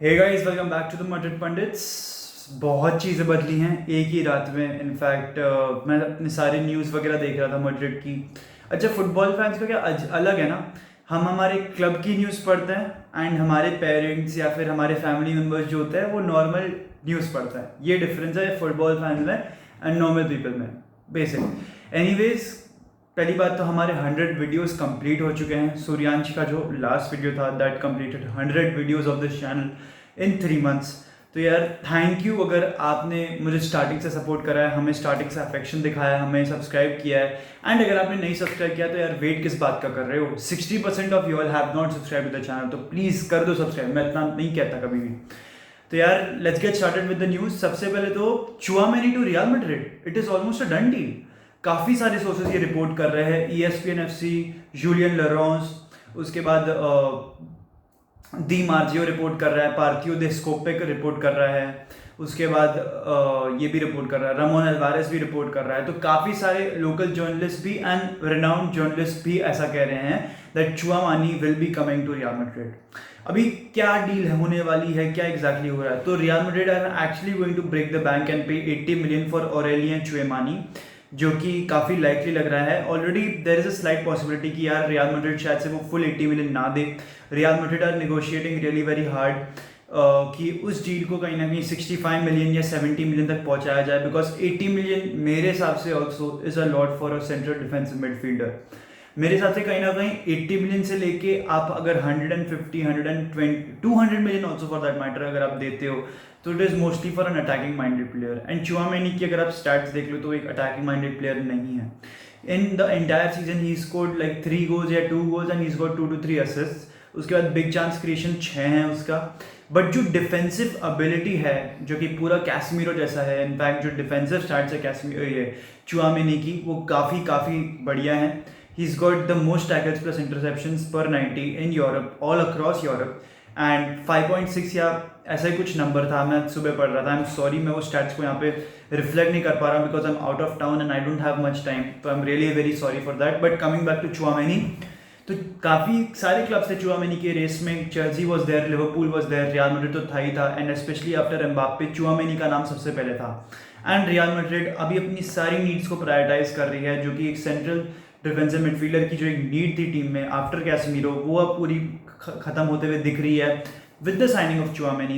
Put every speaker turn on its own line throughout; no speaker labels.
Hey guys, welcome back to the Madrid pundits. बहुत चीज़ें बदली हैं एक ही रात में। इनफैक्ट मैं अपनी सारी न्यूज़ वगैरह देख रहा था मैड्रिड की। अच्छा, फुटबॉल फैंस का क्या अलग है ना। हम हमारे क्लब की न्यूज़ पढ़ते हैं एंड हमारे पेरेंट्स या फिर हमारे फैमिली मेम्बर्स जो होते हैं वो नॉर्मल न्यूज़ पढ़ते हैं। ये डिफरेंस है फुटबॉल फैंस में एंड नॉर्मल पीपल में, बेसिक। एनीवेज, पहली बात तो हमारे 100 वीडियोस कंप्लीट हो चुके हैं। सूर्यांश का जो लास्ट वीडियो था that completed 100 videos of this channel in 3 months. तो यार थैंक यू, अगर आपने मुझे स्टार्टिंग से सपोर्ट करा है, हमें स्टार्टिंग से अफेक्शन दिखाया है, हमें सब्सक्राइब किया है। एंड अगर आपने नहीं सब्सक्राइब किया तो यार वेट किस बात का कर रहे हो। 60% of you all have not subscribe to the channel, तो प्लीज़ कर दो सब्सक्राइब। मैं इतना नहीं कहता कभी भी। तो यार let's get started with the news. सबसे पहले तो Tchouameni to Real Madrid, it is almost a done deal. काफ़ी सारे सोर्सेज ये रिपोर्ट कर रहे हैं। ESPN FC, जूलियन लॉरेंस, उसके बाद दी मार्जियो रिपोर्ट कर रहा है, पार्थियो दे स्कोपेक रिपोर्ट कर रहा है, उसके बाद ये भी रिपोर्ट कर रहा है, रामोन अल्वारेस भी रिपोर्ट कर रहा है। तो काफ़ी सारे लोकल जर्नलिस्ट भी एंड रिनाउंड जर्नलिस्ट भी ऐसा कह रहे हैं that Tchouameni will be coming to Real Madrid. अभी क्या डील होने वाली है, क्या एग्जैक्टली हो रहा है? तो Real Madrid are actually going to break the bank and pay 80 million for Aurelien Tchouameni, जो कि काफ़ी लाइकली लग रहा है। Already there is a slight possibility कि यार रियल मैड्रिड शायद से वो फुल 80 मिलियन ना दे। Real Madrid are negotiating really very hard कि उस डील को कहीं ना कहीं 65 मिलियन या 70 मिलियन तक पहुंचाया जाए, बिकॉज 80 मिलियन मेरे हिसाब से also is a lot for a central defensive midfielder. मेरे हिसाब से कहीं ना कहीं 80 मिलियन से लेके आप अगर 150, 120, 200 million also for that matter अगर आप देते हो तो it is mostly for an attacking minded player. And Tchouameni की अगर आप स्टैट्स देख लो तो एक अटैकिंग माइंडेड प्लेयर नहीं है। In the entire season he scored like 3 goals या 2 goals and he scored 2 to 3 assist. उसके बाद बिग चांस क्रिएशन 6 है उसका। बट जो डिफेंसिव एबिलिटी है, जो कि पूरा कैसमीरो जैसा है, इनफैक्ट जो डिफेंसिव स्टार्ट्स है कैसमीरो ये चुआमेनी की, वो काफ़ी बढ़िया है। He's got the most tackles plus interceptions per 90 in Europe, all across Europe, and 5.6 या ऐसा ही कुछ नंबर था। मैं सुबह पढ़ रहा था। आई एम सॉरी, मैं वो स्टैट्स को यहाँ पे रिफ्लेक्ट नहीं कर पा रहा because I am out of town and I don't have much time, तो I am really very sorry for that. But coming back to Tchouameni, तो काफ़ी सारे क्लब्स थे चुआमेनी के रेस में। Chelsea was there, Liverpool was there, Real Madrid तो था ही था, and specially after Mbappe Tchouameni का नाम सबसे पहले था। एंड रियल मैड्रिड अभी अपनी सारी नीड्स को प्रायोरिटाइज कर रही है, जो कि एक सेंट्रल डिफेंसिव मिडफील्डर की जो एक नीड थी टीम में आफ्टर कैसमीरो, वो अब पूरी खत्म होते हुए दिख रही है with the signing off Tchouameni.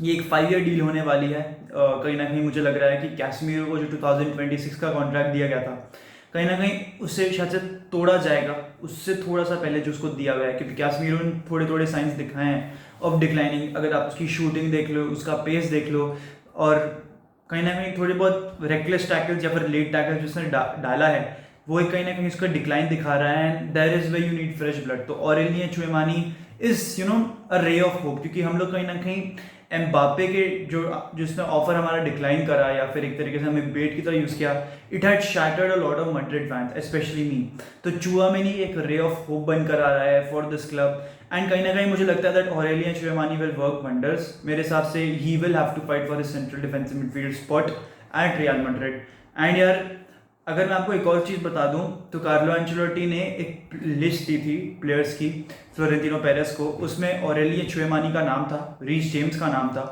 ये एक 5 ईयर डील होने वाली है। कहीं ना कहीं मुझे लग रहा है कि कैसमीरो को जो 2026 का कॉन्ट्रैक्ट दिया गया था, कहीं ना कहीं उससे शायद से तोड़ा जाएगा, उससे थोड़ा सा पहले जो उसको दिया गया है, क्योंकि कैसमीरो ने थोड़े साइंस दिखाए हैं ऑफ डिक्लाइनिंग। अगर आप उसकी शूटिंग देख लो, उसका पेस देख लो, और कहीं ना कहीं थोड़े बहुत रेकलेस टैकल्स या फिर लेट टैकल्स जिसने डाला है, वो कहीं ना कहीं उसका डिक्लाइन दिखा रहा है। And there is way you need fresh blood. तो Aurelien Tchouameni is a ray of hope, क्योंकि हम लोग कहीं ना कहीं एम्बाप्पे के जिसने ऑफर हमारा डिक्लाइन करा या फिर एक तरीके से हमें बेट की तरह यूज़ किया, it had shattered a lot of Madrid fans specially me. तो चुआमेनी एक रे ऑफ होप बनकर आ रहा है फॉर दिस क्लब। एंड कहीं ना कहीं मुझे लगता है that Aurelien Tchouameni will work wonders. मेरे हिसाब से he will have to fight for his central defensive midfield spot at Real Madrid. And यार अगर मैं आपको एक और चीज़ बता दूं तो कार्लो एंचेलोटी ने एक लिस्ट दी थी प्लेयर्स की फ्लोरेंटिनो पेरेस को। उसमें ऑरेलियन चुआमेनी का नाम था, रीस जेम्स का नाम था,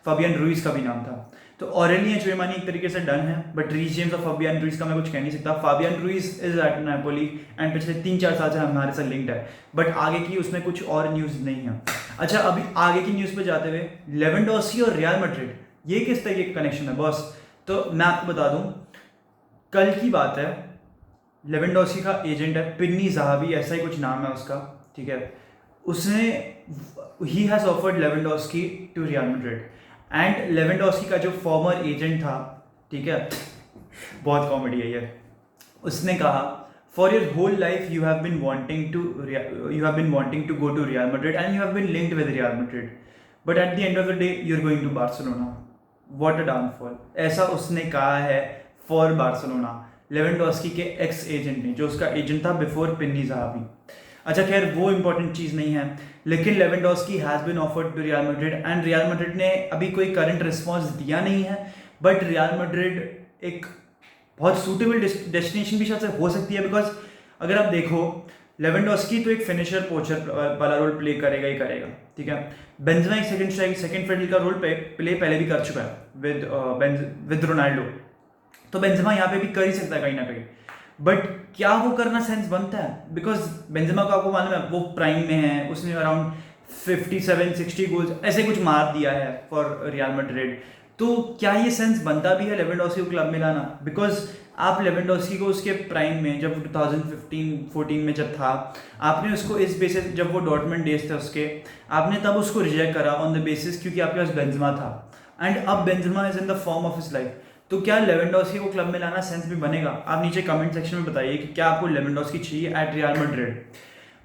फाबियन रुइस का भी नाम था। तो ऑरेलियन चुआमेनी एक तरीके से डन है, बट रीस जेम्स और फाबियन रुइस का मैं कुछ कह नहीं सकता। Fabian Ruiz is at Napoli and पिछले 3-4 साल से हमारे साथ लिंक्ड है, बट आगे की उसमें कुछ और न्यूज़ नहीं है। अच्छा, अभी आगे की न्यूज़ पे जाते हुए, लेवेंडोस्की और रियल मैड्रिड, ये किस तरीके का कनेक्शन है बॉस? तो मैं आपको बता दूं, कल की बात है, लेवेंडोस्की का एजेंट है पिन्नी ज़हावी, ऐसा ही कुछ नाम है उसका, ठीक है। उसने he has offered Lewandowski to Real Madrid. And Lewandowski का जो फॉर्मर एजेंट था, ठीक है, बहुत कॉमेडी है ये, उसने कहा for your whole life you have been wanting to go to Real Madrid and you have been linked with Real Madrid, but at the end of the day you are going to Barcelona. What a downfall, ऐसा उसने कहा है for Barcelona, Lewandowski के ex agent ने, जो उसका agent था before पिन्नी ज़हावी। अच्छा खैर, वो इंपॉर्टेंट चीज़ नहीं है, लेकिन Lewandowski has been offered to Real Madrid and Real Madrid ने अभी कोई करंट रिस्पॉन्स दिया नहीं है। बट रियल मैड्रिड एक बहुत सूटेबल डेस्टिनेशन भी शायद से हो सकती है, बिकॉज अगर आप देखो लेवेंडोस्की तो एक फिनिशर पोचर वाला रोल प्ले करेगा ही करेगा, ठीक है। बेंजेमा एक सेकंड फिडल का रोल प्ले पहले भी कर चुका है विद रोनाल्डो, तो बेंजेमा यहाँ पे भी कर ही सकता है कहीं ना कहीं। बट क्या वो करना सेंस बनता है? बिकॉज बेंजेमा को आपको मालूम है वो प्राइम में है, उसने अराउंड 57-60 गोल्स ऐसे कुछ मार दिया है फॉर रियल मैड्रिड। तो क्या ये सेंस बनता भी है लेवेंडोस्की को क्लब में लाना? बिकॉज आप लेवेंडोस्की को उसके प्राइम में जब 2015-14 में जब था, आपने उसको इस बेसिस, जब वो डॉर्टमंड डेज थे उसके, आपने तब उसको रिजेक्ट करा ऑन द बेसिस क्योंकि आपके पास बेंजेमा था, एंड अब Benzema is in the form of his life. तो क्या लेवेंडोस्की को क्लब में लाना सेंस भी बनेगा? आप नीचे कमेंट सेक्शन में बताइए कि क्या आपको लेवेंडोस्की चाहिए एट रियल मैड्रिड।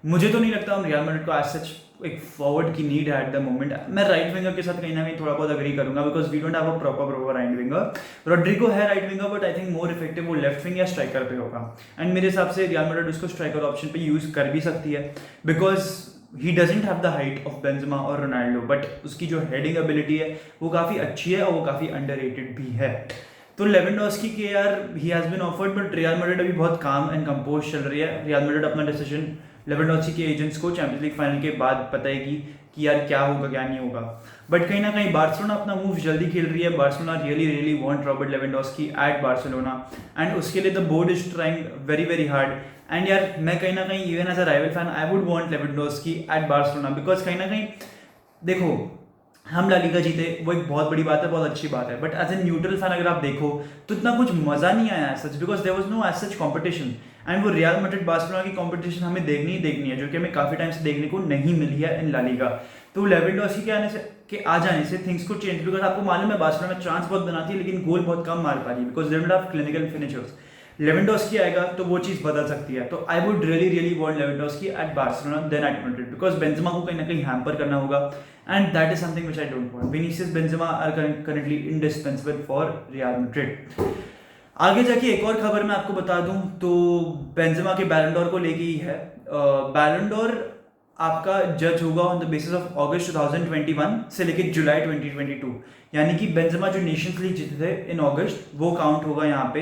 मुझे तो नहीं लगता हम रियल मैड्रिड को एज सच एक फॉरवर्ड की नीड है एट द मोमेंट। मैं राइट विंगर के साथ कहीं ना कहीं थोड़ा बहुत अग्री करूंगा, because we don't have a proper right winger. Rodrygo है right winger, but I think more effective वो लेफ्ट विंग या स्ट्राइकर पे होगा, एंड मेरे हिसाब से रियल मैड्रिड उसको स्ट्राइकर ऑप्शन पे यूज कर भी सकती है, because he doesn't have the height of Benzema और रोनाल्डो, बट उसकी जो हेडिंग एबिलिटी है वो काफ़ी अच्छी है और वो काफ़ी अंडररेटेड भी है। तो लेवेंडोस्की के यार he has been offered, but Real Madrid अभी बहुत काम एंड कंपोज चल रही है। रियल मैड्रिड अपना डिसीजन लेवेंडोस्की के एजेंट्स को चैंपियंस लीग फाइनल के बाद बताएगी कि यार क्या होगा क्या नहीं होगा। बट कहीं ना कहीं बार्सिलोना अपना मूव जल्दी खेल रही है। Barcelona really want Robert Lewandowski at Barcelona, and उसके लिए the board is trying very hard. And यार मैं कहीं ना कहीं even as a rival fan I would want Lewandowski at Barcelona, because कहीं ना कहीं देखो हम ला लीगा जीते वो एक बहुत बड़ी बात है, बहुत अच्छी बात है, but as a neutral fan अगर आप देखो तो इतना कुछ मजा नहीं आया as such, because there was no as such competition. And वो रियल मैड्रिड बार्सिलोना की कॉम्पिटिशन हमें देखनी है, जो कि हमें काफी टाइम से देखने को नहीं मिली है इन ला लीगा। तो लेवेंडोस्की के आ जाने से थिंग्स को चेंज, बिकॉज आपको मालूम है बार्सिलोना चांस बहुत बनाती है लेकिन गोल बहुत कम मार पा रही है, because they don't have clinical finishers. Lewandowski आएगा तो वो चीज़ बदल सकती है। तो I would really want Lewandowski at Barcelona than at Madrid, because Benzema को कहीं ना कहीं हैम्पर करना होगा, and that is something which I don't want. Vinicius Benzema are currently indispensable for Real Madrid. आगे जाके एक और खबर मैं आपको बता दूं तो बेंजेमा के बैलन डोर को लेके ही है। बैलन डोर आपका जज होगा ऑन द बेसिस ऑफ अगस्त 2021 से लेके जुलाई 2022, यानी कि बेंजेमा जो नेशंस लीग जीते थे इन अगस्त वो काउंट होगा यहाँ पे,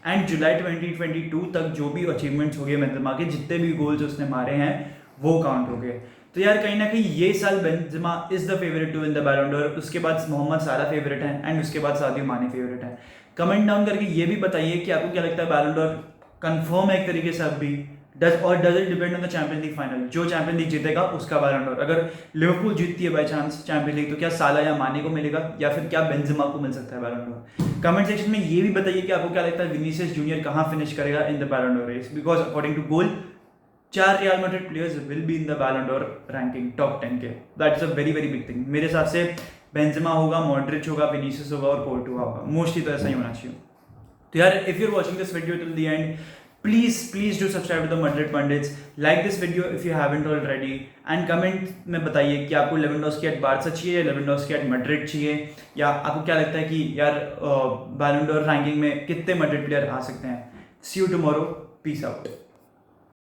एंड जुलाई 2022 तक जो भी अचीवमेंट्स हो गए बेंजेमा के, जितने भी गोल्स उसने मारे हैं वो काउंट हो गए। तो यार कहीं ना कहीं ये साल Benzema is the favourite to win the Ballon d'Or. उसके बाद मोहम्मद साला फेवरेट है, एंड उसके बाद सादियो माने फेवरेट है। कमेंट डाउन करके ये भी बताइए कि आपको क्या लगता है बैलन डोर कंफर्म है एक तरीके से अब भी, does it depend on the champions League final? जो चैंपियंस लीग जीतेगा उसका बैलन डोर। अगर लिवरपूल जीतती है बाय चांस चैंपियंस लीग तो क्या साला या माने को मिलेगा, या फिर क्या बेंजेमा को मिल सकता है बैलन डोर? कमेंट सेक्शन में ये भी बताइए कि आपको क्या लगता है विनीसियस जूनियर कहाँ फिनिश करेगा in the Ballon d'Or race, because according to Goal 4 Real Madrid players will be in the Ballon d'Or ranking top 10 के। That is a very big thing. मेरे हिसाब से बेंजेमा होगा, मॉड्रिच होगा, Vinicius होगा और कोर्टुआ होगा, मोस्टली तो ऐसा ही होना चाहिए। तो यार if you are watching this video till the end, please do subscribe to the Madrid Pundits, like this video if you haven't already, and comment में बताइए कि आपको लेवेंडोस्की एट बार्सा चाहिए या लेवेंडोस्की एट मैड्रिड चाहिए, या आपको क्या लगता है कि यार बैलन डोर रैंकिंग में कितने मैड्रिड प्लेयर आ सकते हैं। See you tomorrow, peace out।